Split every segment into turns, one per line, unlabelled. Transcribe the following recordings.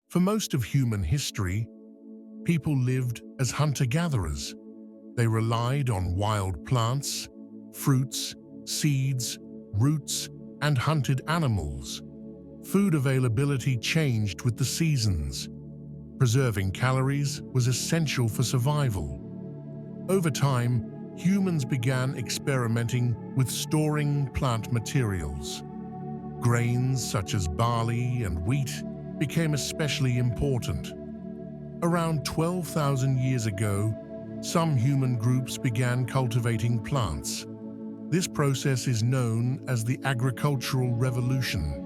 For most of human history, people lived as hunter-gatherers. They relied on wild plants, fruits, seeds, roots, and hunted animals. Food availability changed with the seasons. Preserving calories was essential for survival. Over time, humans began experimenting with storing plant materials. Grains such as barley and wheat became especially important. Around 12,000 years ago, some human groups began cultivating plants. This process is known as the agricultural revolution.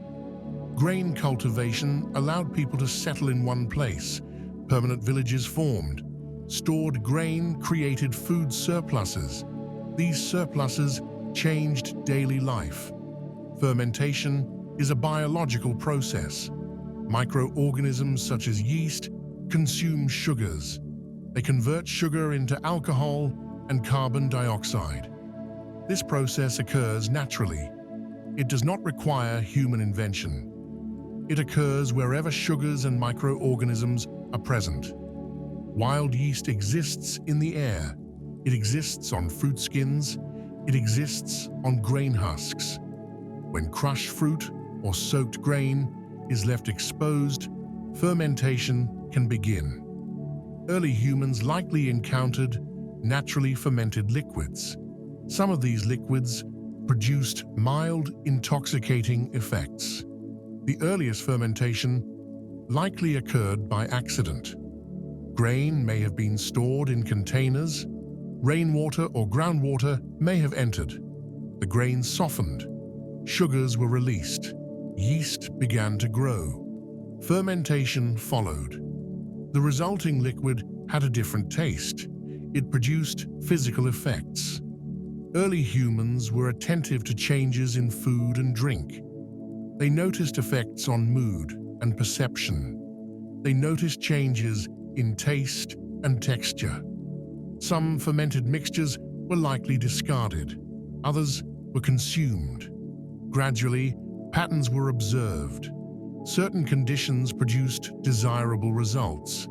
Grain cultivation allowed people to settle in one place. Permanent villages formed. Stored grain created food surpluses. These surpluses changed daily life. Fermentation is a biological process. Microorganisms such as yeast consume sugars. They convert sugar into alcohol and carbon dioxide. This process occurs naturally. It does not require human invention. It occurs wherever sugars and microorganisms are present. Wild yeast exists in the air. It exists on fruit skins. It exists on grain husks. When crushed fruit or soaked grain is left exposed, fermentation can begin. Early humans likely encountered naturally fermented liquids. Some of these liquids produced mild, intoxicating effects. The earliest fermentation likely occurred by accident. Grain may have been stored in containers. Rainwater or groundwater may have entered. The grain softened. Sugars were released. Yeast began to grow. Fermentation followed. The resulting liquid had a different taste. It produced physical effects. Early humans were attentive to changes in food and drink. They noticed effects on mood and perception. They noticed changes in taste and texture. Some fermented mixtures were likely discarded. Others were consumed. Gradually, patterns were observed. Certain conditions produced desirable results.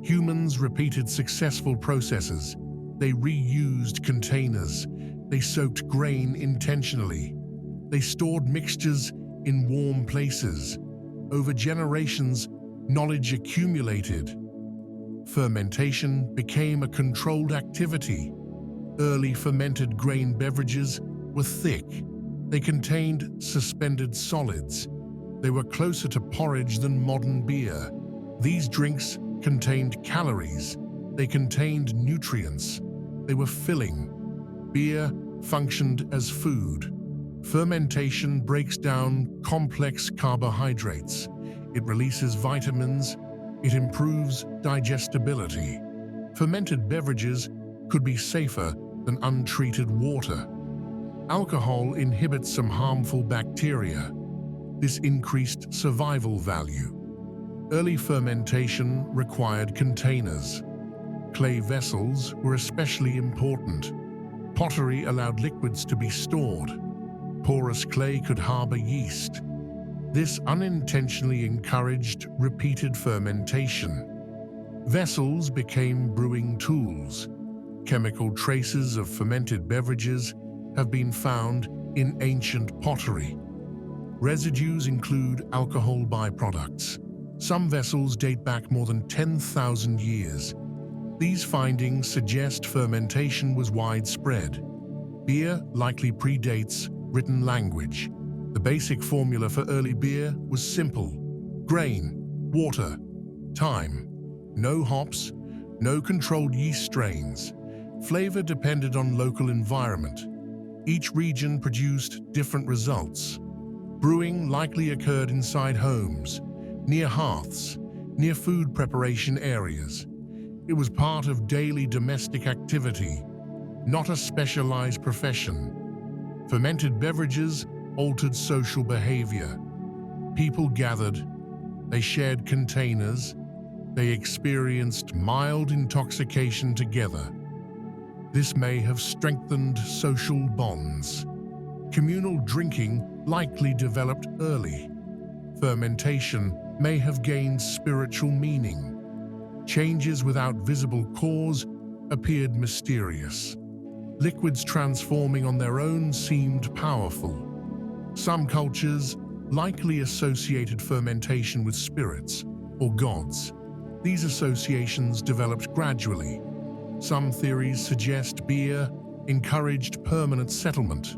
Humans repeated successful processes. They reused containers. They soaked grain intentionally. They stored mixtures in warm places. Over generations, knowledge accumulated. Fermentation became a controlled activity. Early fermented grain beverages were thick. They contained suspended solids. They were closer to porridge than modern beer. These drinks contained calories. They contained nutrients. They were filling. Beer functioned as food. Fermentation breaks down complex carbohydrates. It releases vitamins. It improves digestibility. Fermented beverages could be safer than untreated water. Alcohol inhibits some harmful bacteria. This increased survival value. Early fermentation required containers. Clay vessels were especially important. Pottery allowed liquids to be stored. Porous clay could harbor yeast. This unintentionally encouraged repeated fermentation. Vessels became brewing tools. Chemical traces of fermented beverages have been found in ancient pottery. Residues include alcohol byproducts. Some vessels date back more than 10,000 years. These findings suggest fermentation was widespread. Beer likely predates written language. The basic formula for early beer was simple: grain, water, time. No hops, no controlled yeast strains. Flavor depended on local environment. Each region produced different results. Brewing likely occurred inside homes, near hearths, near food preparation areas. It was part of daily domestic activity, not a specialized profession. Fermented beverages altered social behavior. People gathered, they shared containers, they experienced mild intoxication together. This may have strengthened social bonds. Communal drinking likely developed early. fermentation may have gained spiritual meaning. Changes without visible cause appeared mysterious. Liquids transforming on their own seemed powerful. Some cultures likely associated fermentation with spirits or gods. These associations developed gradually. Some theories suggest beer encouraged permanent settlement.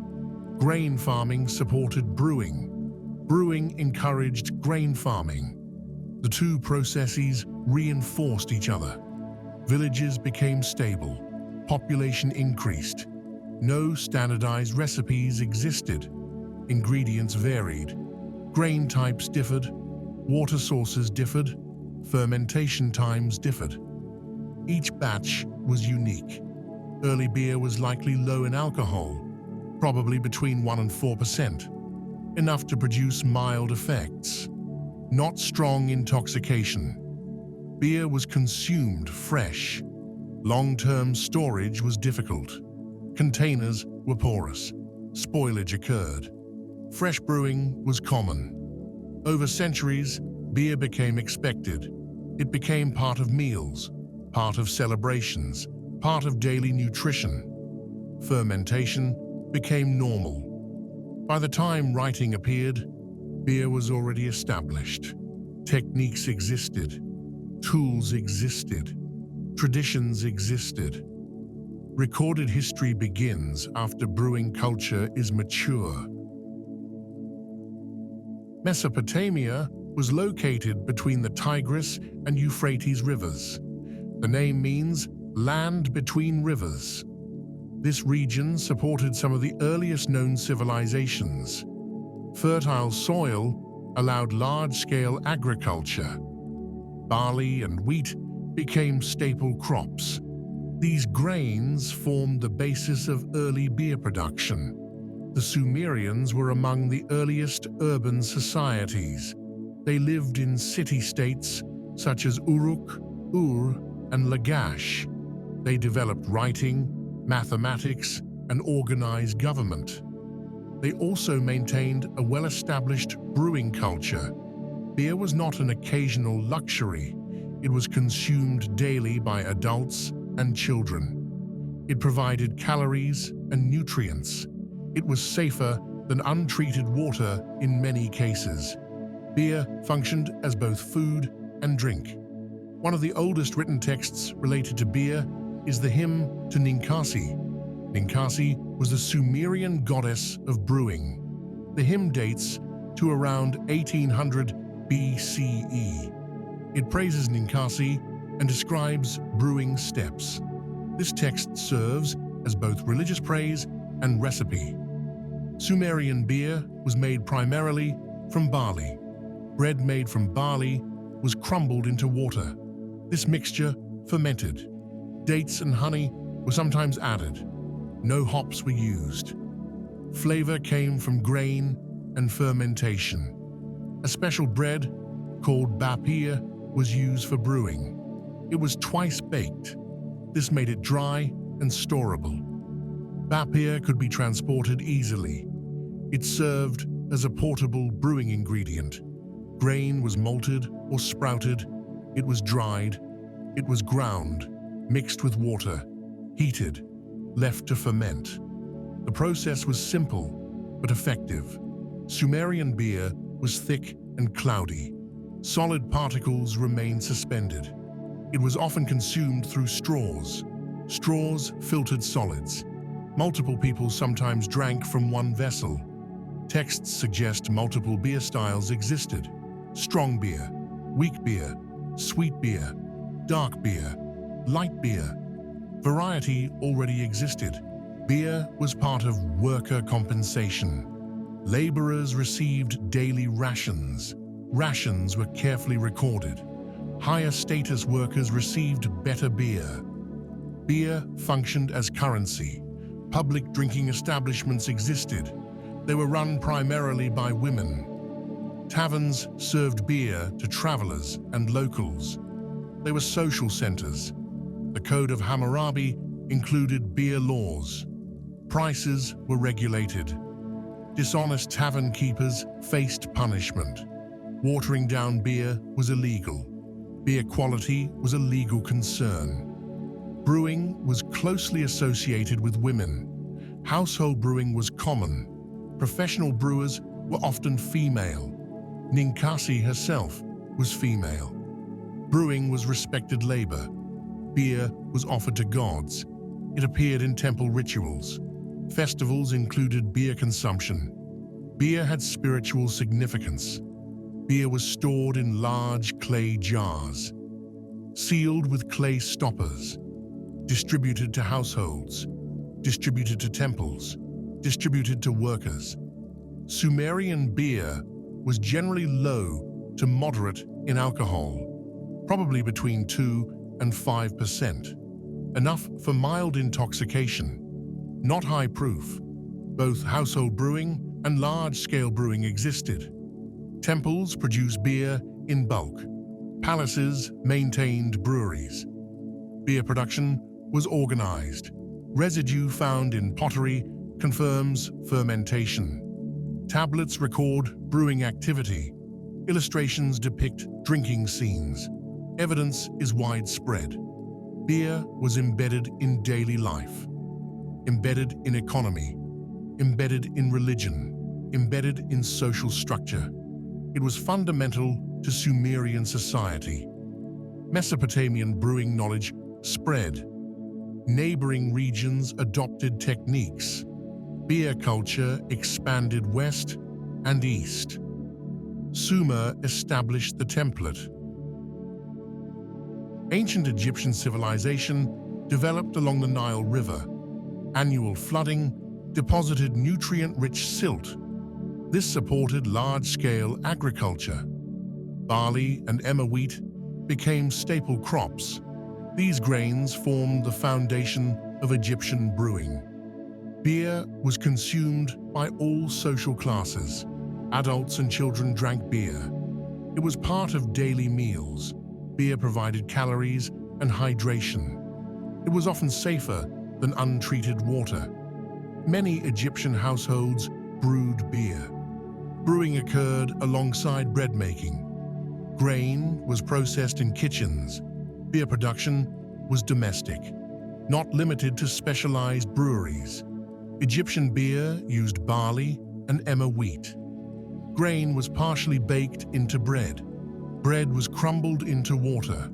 Grain farming supported brewing. Brewing encouraged grain farming. The two processes reinforced each other. Villages became stable. Population increased. No standardized recipes existed. Ingredients varied. Grain types differed. Water sources differed. Fermentation times differed. Each batch was unique. Early beer was likely low in alcohol, probably between 1 and 4%, enough to produce mild effects, not strong intoxication. Beer was consumed fresh. Long-term storage was difficult. Containers were porous. Spoilage occurred. Fresh brewing was common. Over centuries, beer became expected. It became part of meals, part of celebrations, part of daily nutrition. Fermentation became normal. By the time writing appeared, beer was already established. Techniques existed. Tools existed. Traditions existed. Recorded history begins after brewing culture is mature. Mesopotamia was located between the Tigris and Euphrates rivers. The name means land between rivers. This region supported some of the earliest known civilizations. Fertile soil allowed large-scale agriculture. Barley and wheat became staple crops. These grains formed the basis of early beer production. The Sumerians were among the earliest urban societies. They lived in city-states such as Uruk, Ur, and Lagash. They developed writing, mathematics, and organized government. They also maintained a well-established brewing culture. Beer was not an occasional luxury. It was consumed daily by adults and children. It provided calories and nutrients. It was safer than untreated water in many cases. Beer functioned as both food and drink. One of the oldest written texts related to beer is the hymn to Ninkasi. Ninkasi was the Sumerian goddess of brewing. The hymn dates to around 1800 BCE. It praises Ninkasi and describes brewing steps. This text serves as both religious praise and recipe. Sumerian beer was made primarily from barley. Bread made from barley was crumbled into water. This mixture fermented. Dates and honey were sometimes added. No hops were used. Flavor came from grain and fermentation. A special bread called bapir was used for brewing. It was twice baked. This made it dry and storable. Bapir could be transported easily. It served as a portable brewing ingredient. Grain was malted or sprouted. It was dried. It was ground, mixed with water, heated, left to ferment. The process was simple but effective. Sumerian beer was thick and cloudy. Solid particles remained suspended. It was often consumed through straws. Straws filtered solids. Multiple people sometimes drank from one vessel. Texts suggest multiple beer styles existed: strong beer, weak beer, sweet beer, dark beer, light beer. Variety already existed. Beer was part of worker compensation. Laborers received daily rations. Rations were carefully recorded. Higher status workers received better beer. Beer functioned as currency. Public drinking establishments existed. They were run primarily by women. Taverns served beer to travelers and locals. They were social centers. The Code of Hammurabi included beer laws. Prices were regulated. Dishonest tavern keepers faced punishment. Watering down beer was illegal. Beer quality was a legal concern. Brewing was closely associated with women. Household brewing was common. Professional brewers were often female. Ninkasi herself was female. Brewing was respected labor. Beer was offered to gods. It appeared in temple rituals. Festivals included beer consumption. Beer had spiritual significance. Beer was stored in large clay jars, sealed with clay stoppers, distributed to households, distributed to temples, distributed to workers. Sumerian beer was generally low to moderate in alcohol, probably between 2 and 5%, enough for mild intoxication, not high proof. Both household brewing and large-scale brewing existed. Temples produced beer in bulk. Palaces maintained breweries. Beer production was organized. Residue found in pottery confirms fermentation. Tablets record brewing activity. Illustrations depict drinking scenes. Evidence is widespread. Beer was embedded in daily life, embedded in economy, embedded in religion, embedded in social structure. It was fundamental to Sumerian society. Mesopotamian brewing knowledge spread. Neighboring regions adopted techniques. Beer culture expanded west and east. Sumer established the template. Ancient Egyptian civilization developed along the Nile River. Annual flooding deposited nutrient-rich silt. This supported large-scale agriculture. Barley and emmer wheat became staple crops. These grains formed the foundation of Egyptian brewing. Beer was consumed by all social classes. Adults and children drank beer. It was part of daily meals. Beer provided calories and hydration. It was often safer than untreated water. Many Egyptian households brewed beer. Brewing occurred alongside bread making. Grain was processed in kitchens. Beer production was domestic, not limited to specialized breweries. Egyptian beer used barley and emmer wheat. Grain was partially baked into bread. Bread was crumbled into water.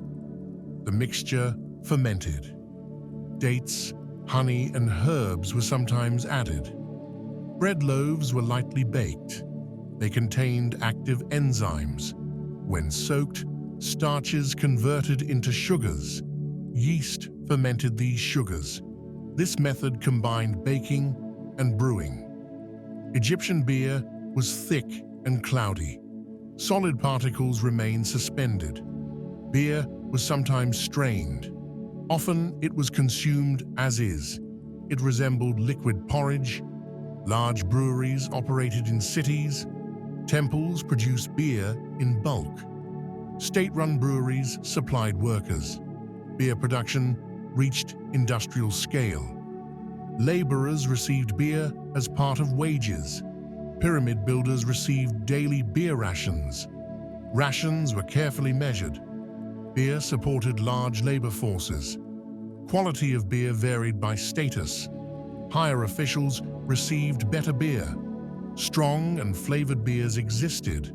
The mixture fermented. Dates, honey, and herbs were sometimes added. Bread loaves were lightly baked. They contained active enzymes. When soaked, starches converted into sugars. Yeast fermented these sugars. This method combined baking and brewing. Egyptian beer was thick and cloudy. Solid particles remained suspended. Beer was sometimes strained. Often it was consumed as is. It resembled liquid porridge. Large breweries operated in cities. Temples produced beer in bulk. State-run breweries supplied workers. Beer production reached industrial scale. Laborers received beer as part of wages. Pyramid builders received daily beer rations. Rations were carefully measured. Beer supported large labor forces. Quality of beer varied by status. Higher officials received better beer. Strong and flavored beers existed.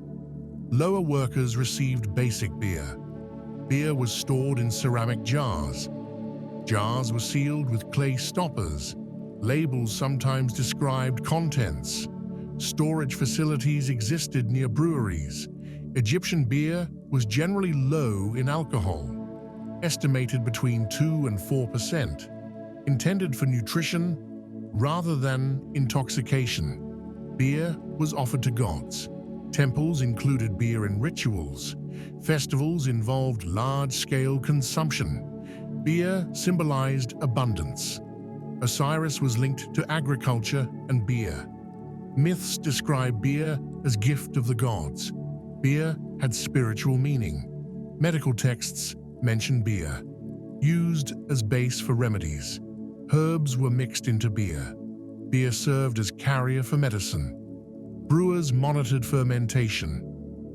Lower workers received basic beer. Beer was stored in ceramic jars. Jars were sealed with clay stoppers. Labels sometimes described contents. Storage facilities existed near breweries. Egyptian beer was generally low in alcohol, estimated between 2 and 4%, intended for nutrition rather than intoxication. Beer was offered to gods. Temples included beer in rituals. Festivals involved large-scale consumption. Beer symbolized abundance. Osiris was linked to agriculture and beer. Myths describe beer as gift of the gods. Beer had spiritual meaning. Medical texts mention beer. Used as base for remedies. Herbs were mixed into beer. Beer served as carrier for medicine. Brewers monitored fermentation.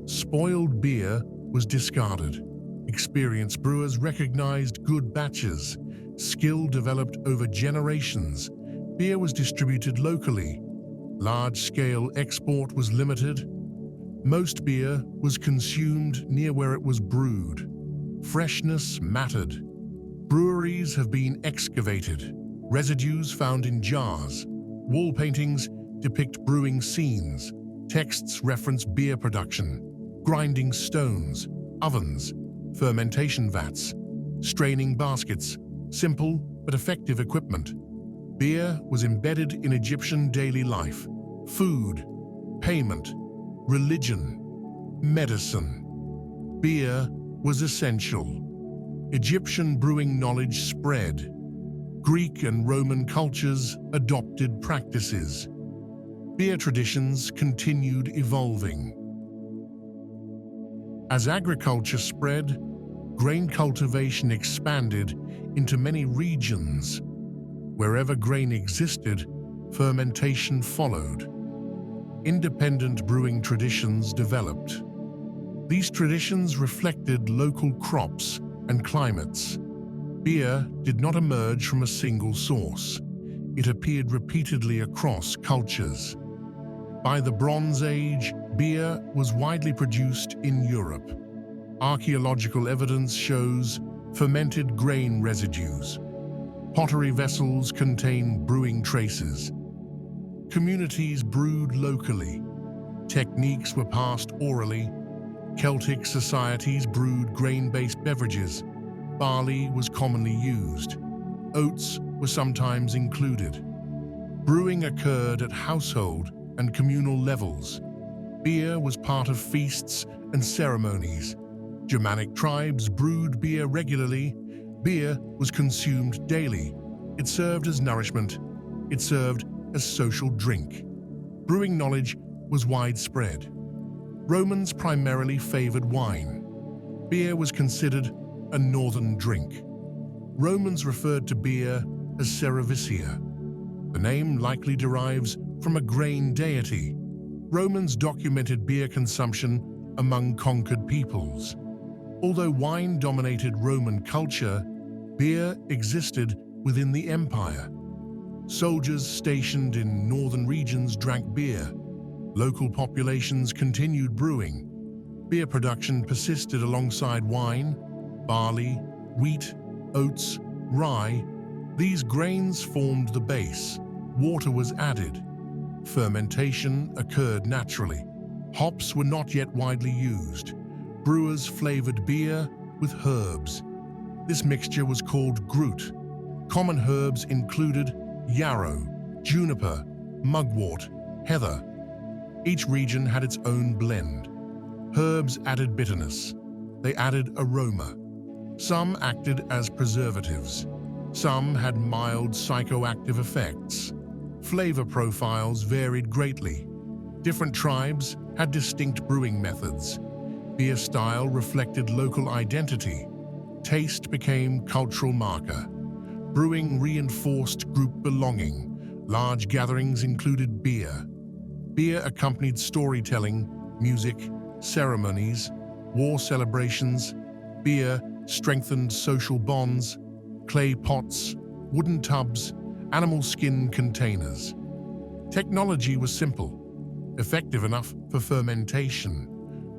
Spoiled beer was discarded. Experienced brewers recognized good batches. Skill developed over generations. Beer was distributed locally. Large-scale export was limited. Most beer was consumed near where it was brewed. Freshness mattered. Breweries have been excavated. Residues found in jars. Wall paintings depict brewing scenes. Texts reference beer production. Grinding stones, ovens, fermentation vats, straining baskets, simple but effective equipment. Beer was embedded in Egyptian daily life. Food, payment, religion, medicine. Beer was essential. Egyptian brewing knowledge spread. Greek and Roman cultures adopted practices. Beer traditions continued evolving. As agriculture spread, grain cultivation expanded into many regions. Wherever grain existed, fermentation followed. Independent brewing traditions developed. These traditions reflected local crops and climates. Beer did not emerge from a single source. It appeared repeatedly across cultures. By the Bronze Age, beer was widely produced in Europe. Archaeological evidence shows fermented grain residues. Pottery vessels contain brewing traces. Communities brewed locally. Techniques were passed orally. Celtic societies brewed grain-based beverages. Barley was commonly used. Oats were sometimes included. Brewing occurred at household and communal levels. Beer was part of feasts and ceremonies. Germanic tribes brewed beer regularly. Beer was consumed daily. It served as nourishment. It served as social drink. Brewing knowledge was widespread. Romans primarily favored wine. Beer was considered a northern drink. Romans referred to beer as cerevisia. The name likely derives from a grain deity. Romans documented beer consumption among conquered peoples. Although wine dominated Roman culture, beer existed within the empire. Soldiers stationed in northern regions drank beer. Local populations continued brewing. Beer production persisted alongside wine, barley, wheat, oats, rye. These grains formed the base. Water was added. Fermentation occurred naturally. Hops were not yet widely used. Brewers flavored beer with herbs. This mixture was called grut. Common herbs included yarrow, juniper, mugwort, heather. Each region had its own blend. Herbs added bitterness. They added aroma. Some acted as preservatives. Some had mild psychoactive effects. Flavor profiles varied greatly. Different tribes had distinct brewing methods. Beer style reflected local identity. Taste became cultural marker. Brewing reinforced group belonging. Large gatherings included beer. Beer accompanied storytelling, music, ceremonies, war celebrations. Beer strengthened social bonds. Clay pots, wooden tubs, animal skin containers. Technology was simple, effective enough for fermentation.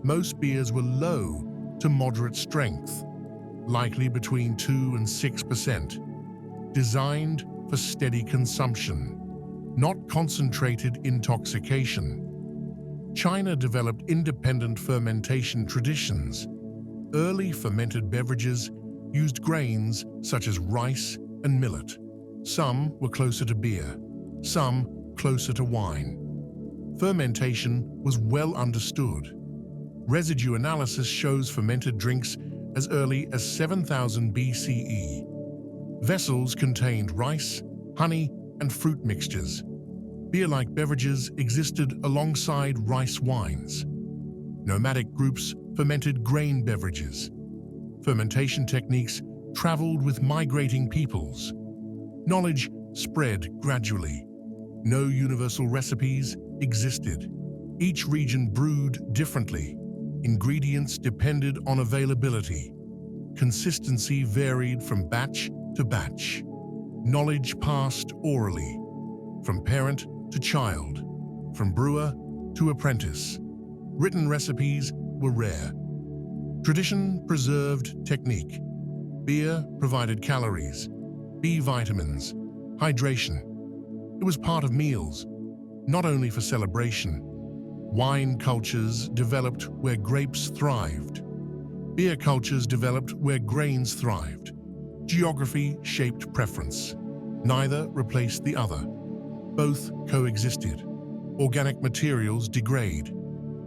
Most beers were low to moderate strength, likely between 2 and 6%, designed for steady consumption, not concentrated intoxication. China developed independent fermentation traditions. Early fermented beverages used grains such as rice and millet. Some were closer to beer, some closer to wine. Fermentation was well understood. Residue analysis shows fermented drinks as early as 7000 BCE. Vessels contained rice, honey, and fruit mixtures. Beer-like beverages existed alongside rice wines. Nomadic groups fermented grain beverages. Fermentation techniques traveled with migrating peoples. Knowledge spread gradually. No universal recipes existed. Each region brewed differently. Ingredients depended on availability. Consistency varied from batch to batch. Knowledge passed orally, from parent to child, from brewer to apprentice. Written recipes were rare. Tradition preserved technique. Beer provided calories, B vitamins, hydration. It was part of meals, not only for celebration. Wine cultures developed where grapes thrived. Beer cultures developed where grains thrived. Geography shaped preference. Neither replaced the other. Both coexisted. Organic materials degrade.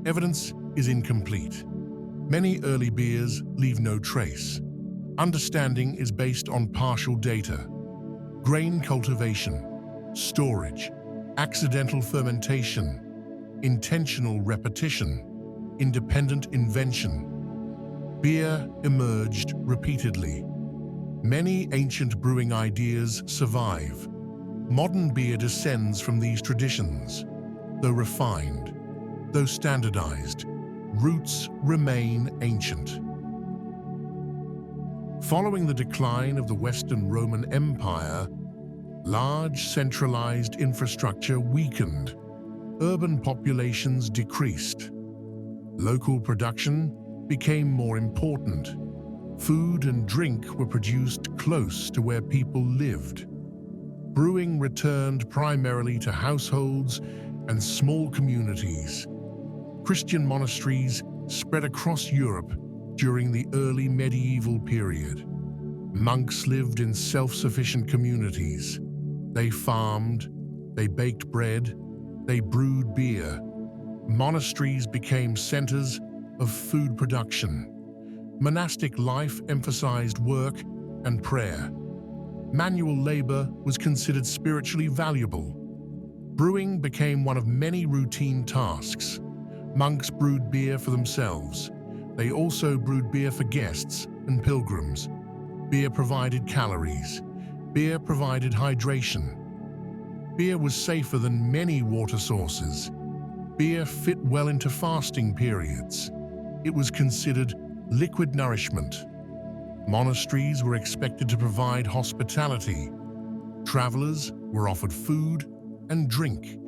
Evidence is incomplete. Many early beers leave no trace. Understanding is based on partial data. Grain cultivation, storage, accidental fermentation, intentional repetition, independent invention. Beer emerged repeatedly. Many ancient brewing ideas survive. Modern beer descends from these traditions. Though refined, though standardized, roots remain ancient. Following the decline of the Western Roman Empire, large centralized infrastructure weakened. Urban populations decreased. Local production became more important. Food and drink were produced close to where people lived. Brewing returned primarily to households and small communities. Christian monasteries spread across Europe during the early medieval period. Monks lived in self-sufficient communities. They farmed, they baked bread, they brewed beer. Monasteries became centers of food production. Monastic life emphasized work and prayer. Manual labor was considered spiritually valuable. Brewing became one of many routine tasks. Monks brewed beer for themselves. They also brewed beer for guests and pilgrims. Beer provided calories. Beer provided hydration. Beer was safer than many water sources. Beer fit well into fasting periods. It was considered liquid nourishment. Monasteries were expected to provide hospitality. Travelers were offered food and drink.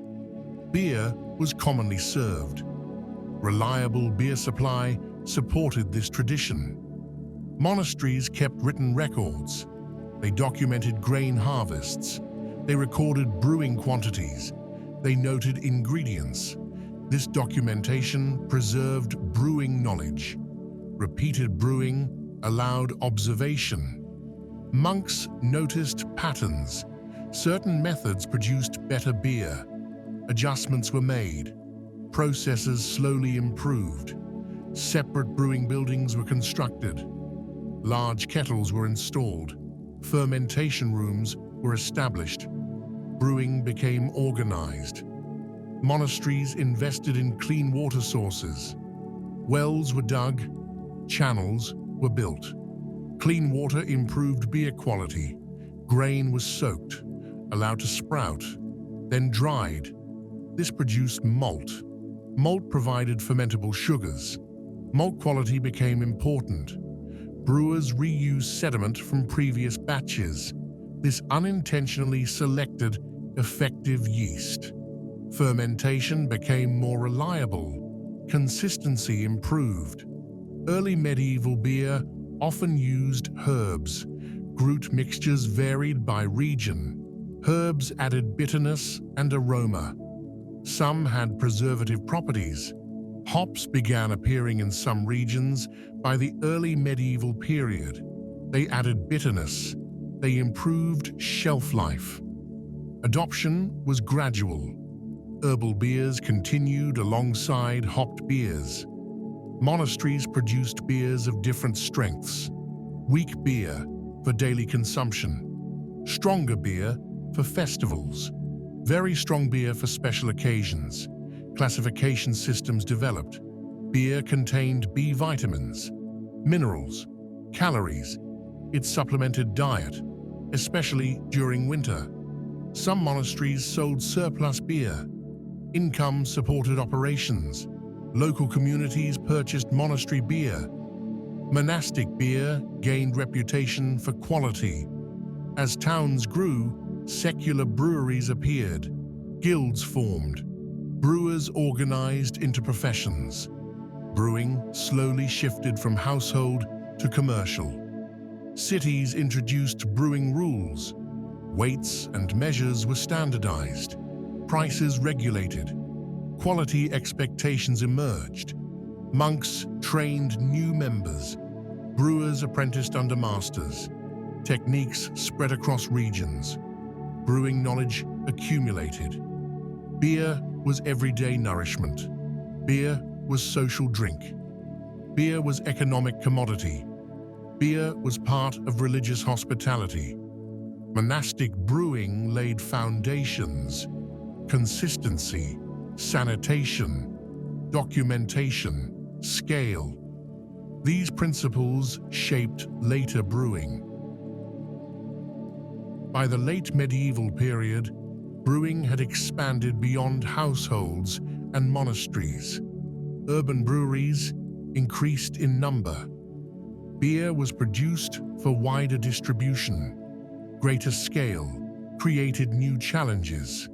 Beer was commonly served. Reliable beer supply supported this tradition. Monasteries kept written records. They documented grain harvests. They recorded brewing quantities. They noted ingredients. This documentation preserved brewing knowledge. Repeated brewing allowed observation. Monks noticed patterns. Certain methods produced better beer. Adjustments were made. Processes slowly improved. Separate brewing buildings were constructed. Large kettles were installed. Fermentation rooms were established. Brewing became organized. Monasteries invested in clean water sources. Wells were dug. Channels were built. Clean water improved beer quality. Grain was soaked, allowed to sprout, then dried. This produced malt. Malt provided fermentable sugars. Malt quality became important. Brewers reused sediment from previous batches. This unintentionally selected effective yeast. Fermentation became more reliable. Consistency improved. Early medieval beer often used herbs. Root mixtures varied by region. Herbs added bitterness and aroma. Some had preservative properties. Hops began appearing in some regions by the early medieval period. They added bitterness. They improved shelf life. Adoption was gradual. Herbal beers continued alongside hopped beers. Monasteries produced beers of different strengths. Weak beer for daily consumption. Stronger beer for festivals. Very strong beer for special occasions. Classification systems developed. Beer contained B vitamins, minerals, calories. It supplemented diet, especially during winter. Some monasteries sold surplus beer. Income supported operations. Local communities purchased monastery beer. Monastic beer gained reputation for quality. As towns grew, secular breweries appeared. Guilds formed. Brewers organized into professions. Brewing slowly shifted from household to commercial. Cities introduced brewing rules. Weights and measures were standardized. Prices regulated. Quality expectations emerged. Monks trained new members. Brewers apprenticed under masters. Techniques spread across regions. Brewing knowledge accumulated. Beer was everyday nourishment. Beer was social drink. Beer was economic commodity. Beer was part of religious hospitality. Monastic brewing laid foundations: consistency, sanitation, documentation, scale. These principles shaped later brewing. By the late medieval period, brewing had expanded beyond households and monasteries. Urban breweries increased in number. Beer was produced for wider distribution. Greater scale created new challenges.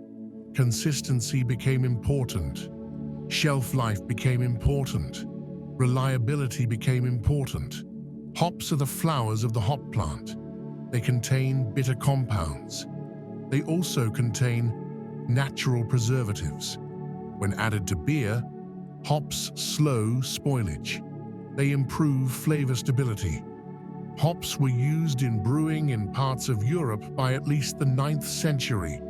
Consistency became important. Shelf life became important. Reliability became important. Hops are the flowers of the hop plant. They contain bitter compounds. They also contain natural preservatives. When added to beer, hops slow spoilage. They improve flavor stability. Hops were used in brewing in parts of Europe by at least the 9th century.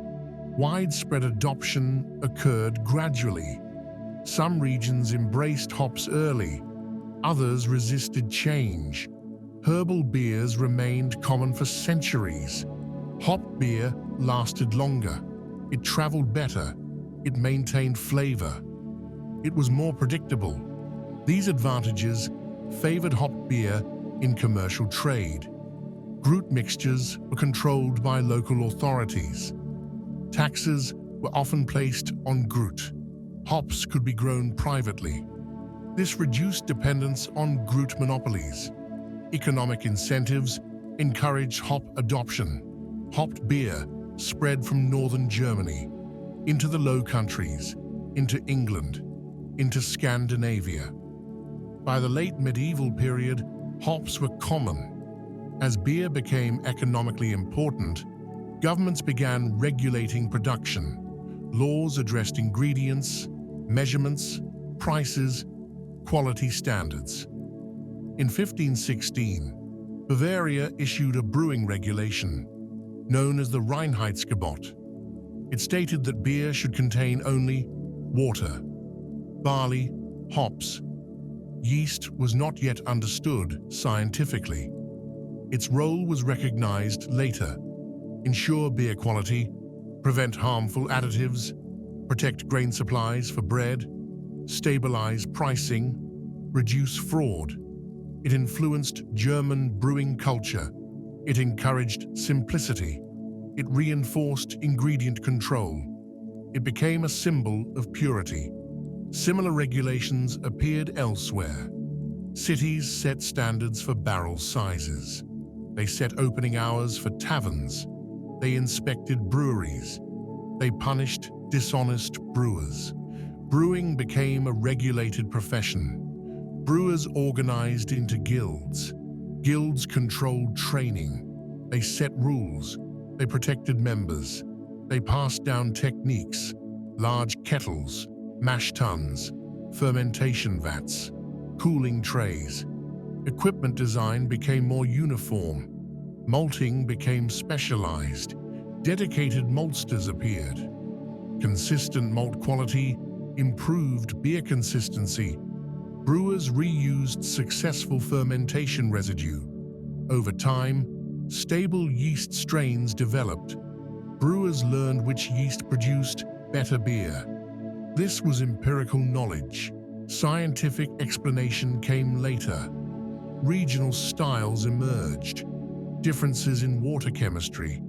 Widespread adoption occurred gradually. Some regions embraced hops early. Others resisted change. Herbal beers remained common for centuries. Hop beer lasted longer. It traveled better. It maintained flavor. It was more predictable. These advantages favored hop beer in commercial trade. Gruit mixtures were controlled by local authorities. Taxes were often placed on gruit. Hops could be grown privately. This reduced dependence on gruit monopolies. Economic incentives encouraged hop adoption. Hopped beer spread from northern Germany into the Low Countries, into England, into Scandinavia. By the late medieval period, hops were common. As beer became economically important, governments began regulating production. Laws addressed ingredients, measurements, prices, quality standards. In 1516, Bavaria issued a brewing regulation known as the Reinheitsgebot. It stated that beer should contain only water, barley, hops. Yeast was not yet understood scientifically. Its role was recognized later. Ensure beer quality, prevent harmful additives, protect grain supplies for bread, stabilize pricing, reduce fraud. It influenced German brewing culture. It encouraged simplicity. It reinforced ingredient control. It became a symbol of purity. Similar regulations appeared elsewhere. Cities set standards for barrel sizes. They set opening hours for taverns. They inspected breweries. They punished dishonest brewers. Brewing became a regulated profession. Brewers organized into guilds. Guilds controlled training. They set rules. They protected members. They passed down techniques: large kettles, mash tuns, fermentation vats, cooling trays. Equipment design became more uniform. Malting became specialized. Dedicated maltsters appeared. Consistent malt quality improved beer consistency. Brewers reused successful fermentation residue. Over time, stable yeast strains developed. Brewers learned which yeast produced better beer. This was empirical knowledge. Scientific explanation came later. Regional styles emerged. Differences in water chemistry,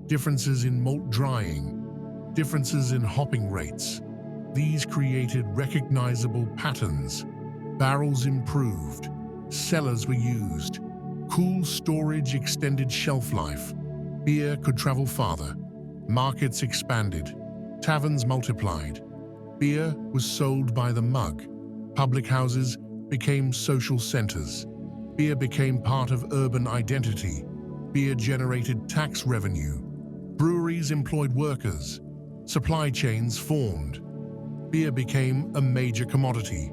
differences in malt drying, differences in hopping rates. These created recognizable patterns. Barrels improved, cellars were used, cool storage extended shelf life, beer could travel farther, markets expanded, taverns multiplied, beer was sold by the mug, public houses became social centers, beer became part of urban identity, beer generated tax revenue, breweries employed workers, supply chains formed, beer became a major commodity.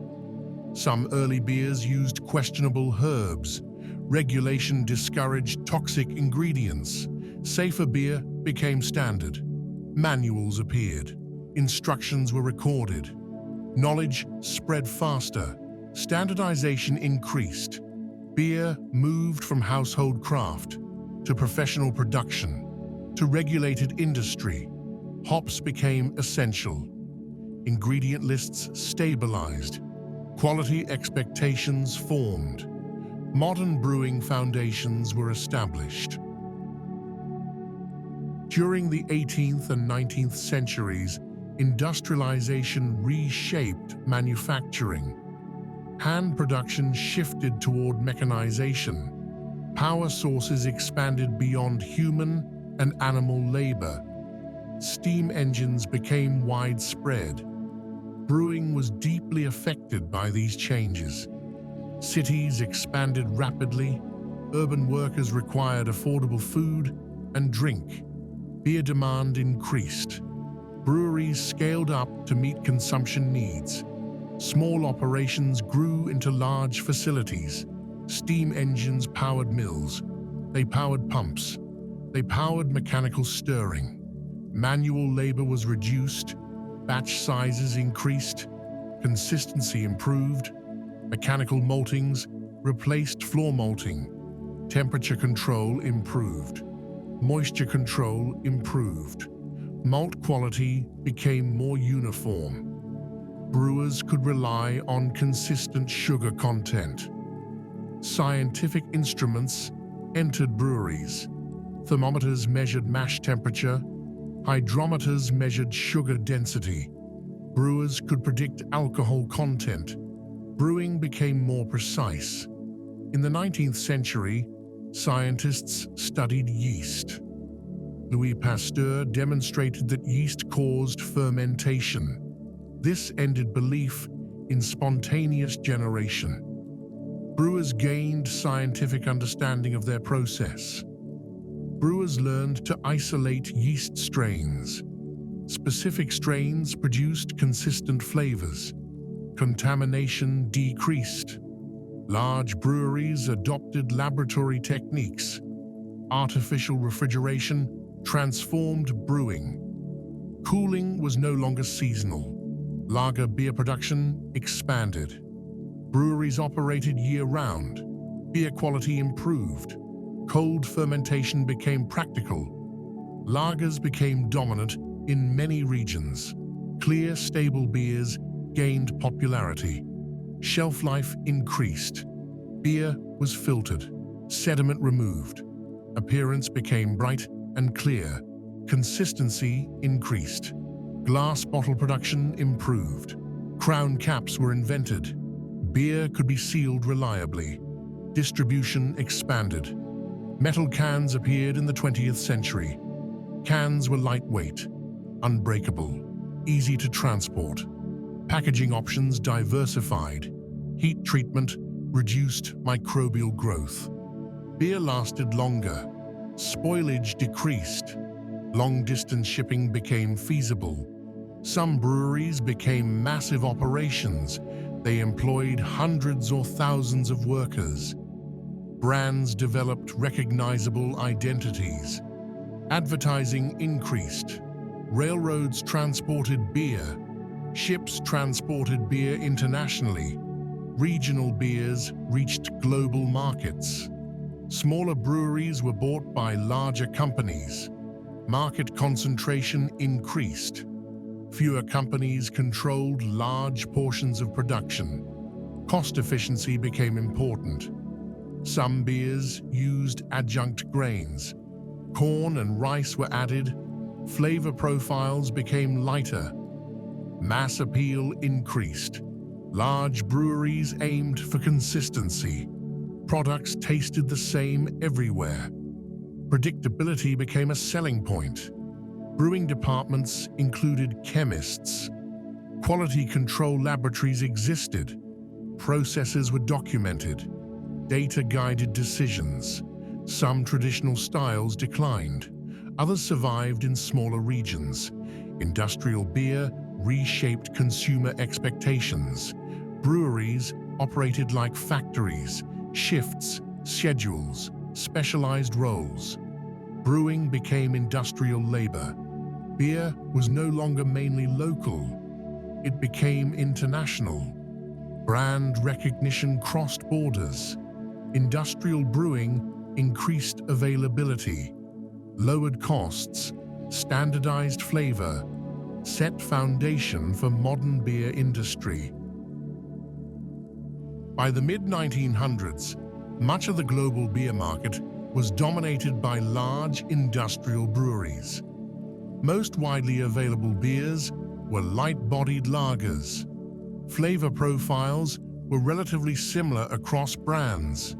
Some early beers used questionable herbs. Regulation discouraged toxic ingredients. Safer beer became standard. Manuals appeared. Instructions were recorded. Knowledge spread faster. Standardization increased. Beer moved from household craft to professional production to regulated industry. Hops became essential. Ingredient lists stabilized. Quality expectations formed. Modern brewing foundations were established. During the 18th and 19th centuries, industrialization reshaped manufacturing. Hand production shifted toward mechanization. Power sources expanded beyond human and animal labor. Steam engines became widespread. Brewing was deeply affected by these changes. Cities expanded rapidly. Urban workers required affordable food and drink. Beer demand increased. Breweries scaled up to meet consumption needs. Small operations grew into large facilities. Steam engines powered mills. They powered pumps. They powered mechanical stirring. Manual labor was reduced. Batch sizes increased. Consistency improved. Mechanical maltings replaced floor malting. Temperature control improved. Moisture control improved. Malt quality became more uniform. Brewers could rely on consistent sugar content. Scientific instruments entered breweries. Thermometers measured mash temperature. Hydrometers measured sugar density. Brewers could predict alcohol content. Brewing became more precise. In the 19th century, scientists studied yeast. Louis Pasteur demonstrated that yeast caused fermentation. This ended belief in spontaneous generation. Brewers gained scientific understanding of their process. Brewers learned to isolate yeast strains. Specific strains produced consistent flavors. Contamination decreased. Large breweries adopted laboratory techniques. Artificial refrigeration transformed brewing. Cooling was no longer seasonal. Lager beer production expanded. Breweries operated year-round. Beer quality improved. Cold fermentation became practical. Lagers became dominant in many regions. Clear, stable beers gained popularity. Shelf life increased. Beer was filtered. Sediment removed. Appearance became bright and clear. Consistency increased. Glass bottle production improved. Crown caps were invented. Beer could be sealed reliably. Distribution expanded. Metal cans appeared in the 20th century. Cans were lightweight, unbreakable, easy to transport. Packaging options diversified. Heat treatment reduced microbial growth. Beer lasted longer. Spoilage decreased. Long-distance shipping became feasible. Some breweries became massive operations. They employed hundreds or thousands of workers. Brands developed recognizable identities. Advertising increased. Railroads transported beer. Ships transported beer internationally. Regional beers reached global markets. Smaller breweries were bought by larger companies. Market concentration increased. Fewer companies controlled large portions of production. Cost efficiency became important. Some beers used adjunct grains. Corn and rice were added. Flavor profiles became lighter. Mass appeal increased. Large breweries aimed for consistency. Products tasted the same everywhere. Predictability became a selling point. Brewing departments included chemists. Quality control laboratories existed. Processes were documented. Data guided decisions. Some traditional styles declined. Others survived in smaller regions. Industrial beer reshaped consumer expectations. Breweries operated like factories, shifts, schedules, specialized roles. Brewing became industrial labor. Beer was no longer mainly local. It became international. Brand recognition crossed borders. Industrial brewing increased availability, lowered costs, standardized flavor, set foundation for modern beer industry. By the mid-1900s, much of the global beer market was dominated by large industrial breweries. Most widely available beers were light-bodied lagers. Flavor profiles were relatively similar across brands.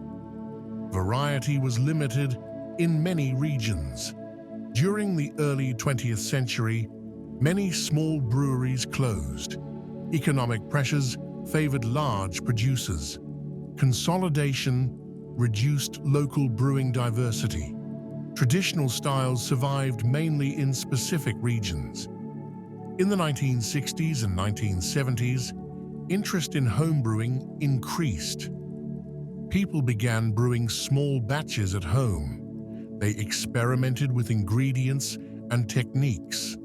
Variety was limited in many regions. During the early 20th century, many small breweries closed. Economic pressures favored large producers. Consolidation reduced local brewing diversity. Traditional styles survived mainly in specific regions. In the 1960s and 1970s, interest in homebrewing increased. People began brewing small batches at home. They experimented with ingredients and techniques.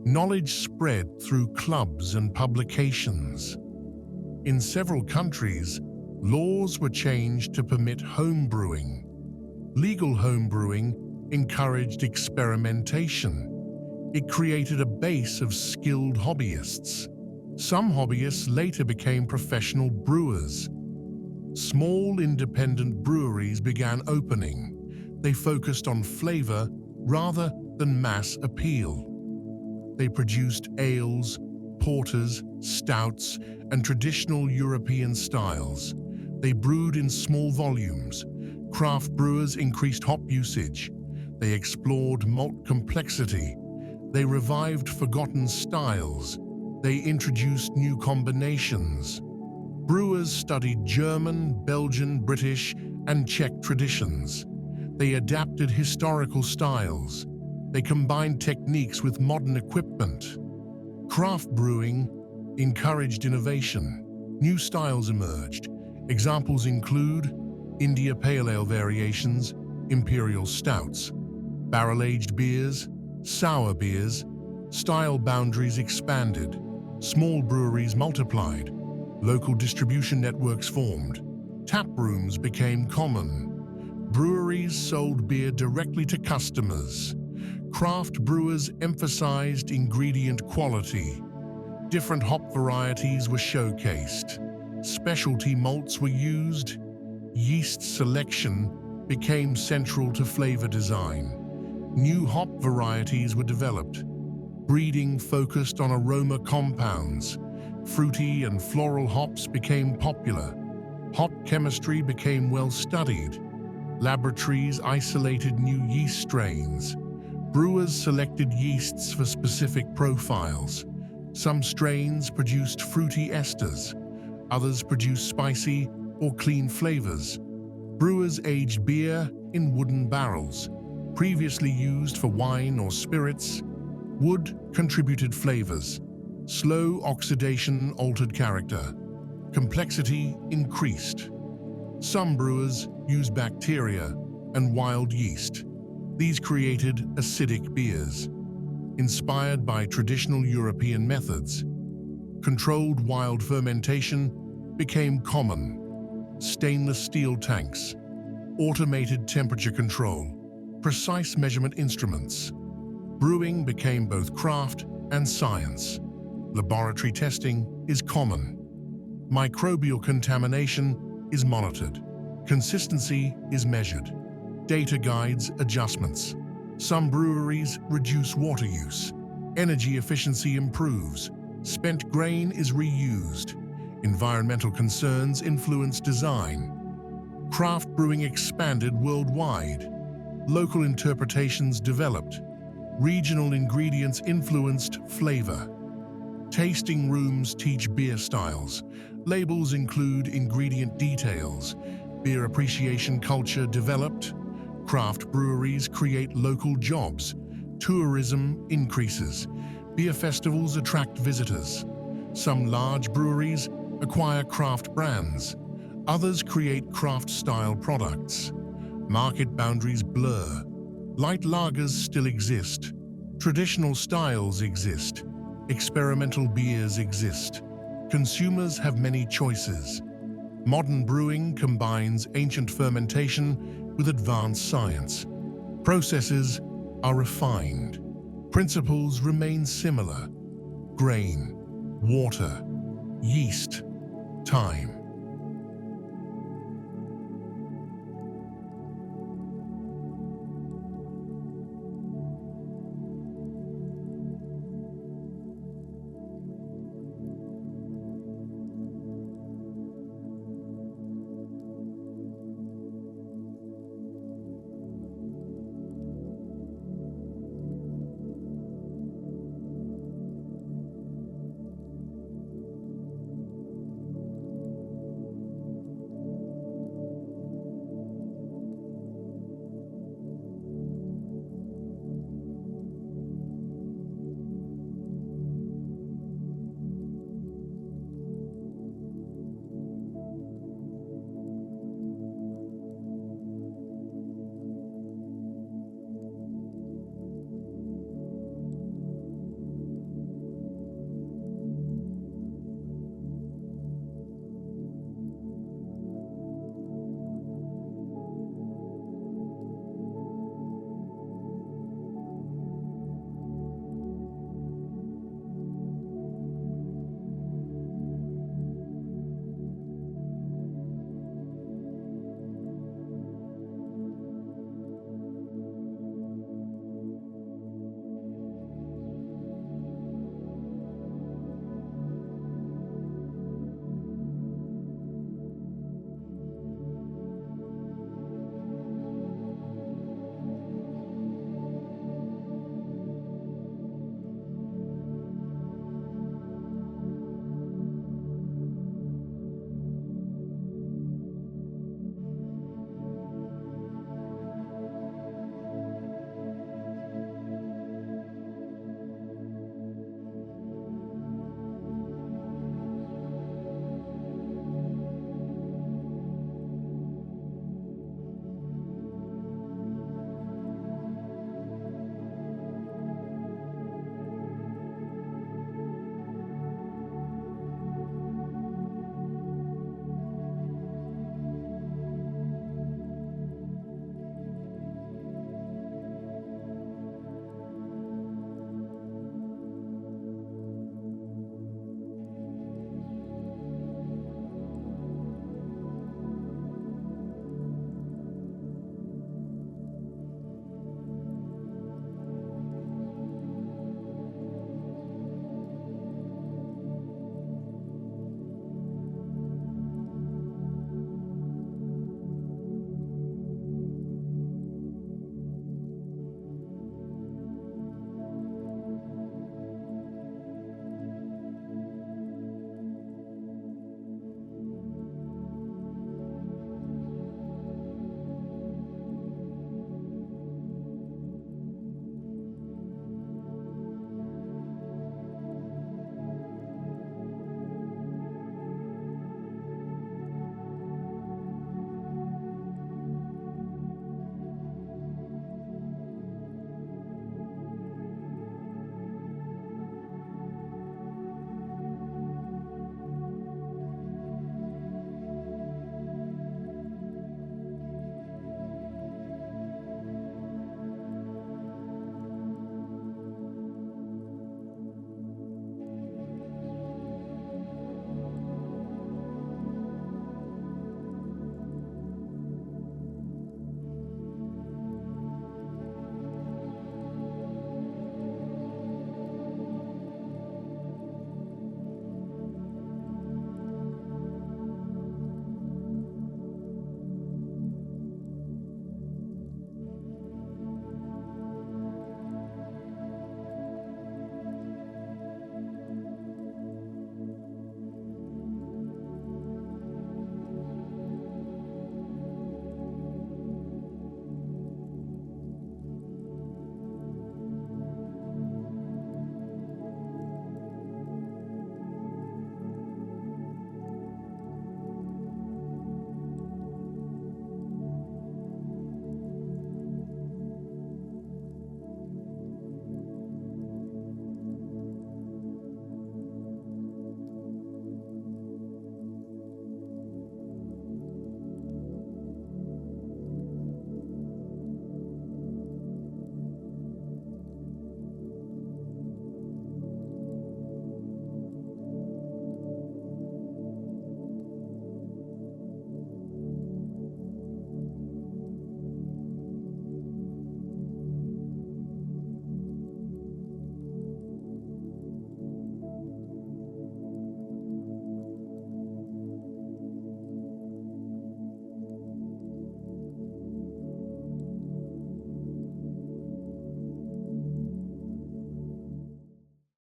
Knowledge spread through clubs and publications. In several countries, laws were changed to permit homebrewing. Legal homebrewing encouraged experimentation. It created a base of skilled hobbyists. Some hobbyists later became professional brewers. Small independent breweries began opening. They focused on flavor rather than mass appeal. They produced ales, porters, stouts, and traditional European styles. They brewed in small volumes. Craft brewers increased hop usage. They explored malt complexity. They revived forgotten styles. They introduced new combinations. Brewers studied German, Belgian, British, and Czech traditions. They adapted historical styles. They combined techniques with modern equipment. Craft brewing encouraged innovation. New styles emerged. Examples include India Pale Ale variations, imperial stouts, barrel-aged beers, sour beers. Style boundaries expanded. Small breweries multiplied. Local distribution networks formed. Tap rooms became common. Breweries sold beer directly to customers. Craft brewers emphasized ingredient quality. Different hop varieties were showcased. Specialty malts were used. Yeast selection became central to flavor design. New hop varieties were developed. Breeding focused on aroma compounds. Fruity and floral hops became popular. Hop chemistry became well studied. Laboratories isolated new yeast strains. Brewers selected yeasts for specific profiles. Some strains produced fruity esters. Others produced spicy or clean flavors. Brewers aged beer in wooden barrels, previously used for wine or spirits. Wood contributed flavors. Slow oxidation altered character. Complexity increased. Some brewers used bacteria and wild yeast. These created acidic beers. Inspired by traditional European methods, controlled wild fermentation became common. Stainless steel tanks, automated temperature control, precise measurement instruments. Brewing became both craft and science. Laboratory testing is common. Microbial contamination is monitored. Consistency is measured. Data guides adjustments. Some breweries reduce water use. Energy efficiency improves. Spent grain is reused. Environmental concerns influence design. Craft brewing expanded worldwide. Local interpretations developed. Regional ingredients influenced flavor. Tasting rooms teach beer styles. Labels include ingredient details. Beer appreciation culture developed. Craft breweries create local jobs. Tourism increases. Beer festivals attract visitors. Some large breweries acquire craft brands. Others create craft-style products. Market boundaries blur. Light lagers still exist. Traditional styles exist. Experimental beers exist. Consumers have many choices. Modern brewing combines ancient fermentation with advanced science. Processes are refined. Principles remain similar. Grain, water, yeast, time.